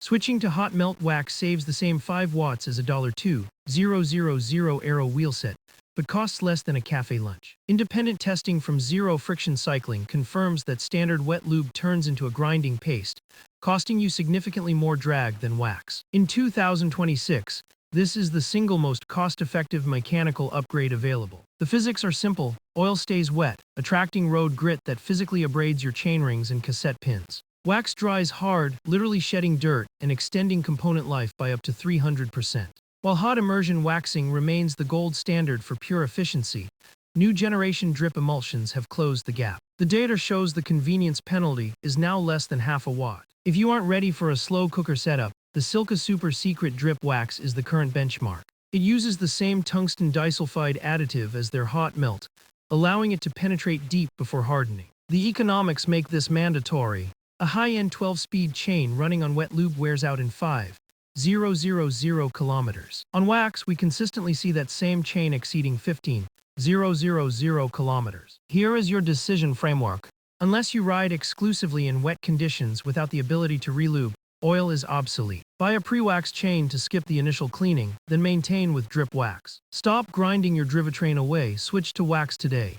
Switching to hot melt wax saves the same 5 watts as a $2,000 Aero wheel set, but costs less than a cafe lunch. Independent testing from Zero Friction Cycling confirms that standard wet lube turns into a grinding paste, costing you significantly more drag than wax. In 2026, this is the single most cost-effective mechanical upgrade available. The physics are simple: oil stays wet, attracting road grit that physically abrades your chainrings and cassette pins. Wax dries hard, literally shedding dirt and extending component life by up to 300%. While hot immersion waxing remains the gold standard for pure efficiency, new generation drip emulsions have closed the gap. The data shows the convenience penalty is now less than half a watt. If you aren't ready for a slow cooker setup, the Silka Super Secret Drip Wax is the current benchmark. It uses the same tungsten disulfide additive as their hot melt, allowing it to penetrate deep before hardening. The economics make this mandatory. A high-end 12-speed chain running on wet lube wears out in 5,000 kilometers. On wax, we consistently see that same chain exceeding 15,000 kilometers. Here is your decision framework. Unless you ride exclusively in wet conditions without the ability to relube, oil is obsolete. Buy a pre-wax chain to skip the initial cleaning, then maintain with drip wax. Stop grinding your drivetrain away, switch to wax today.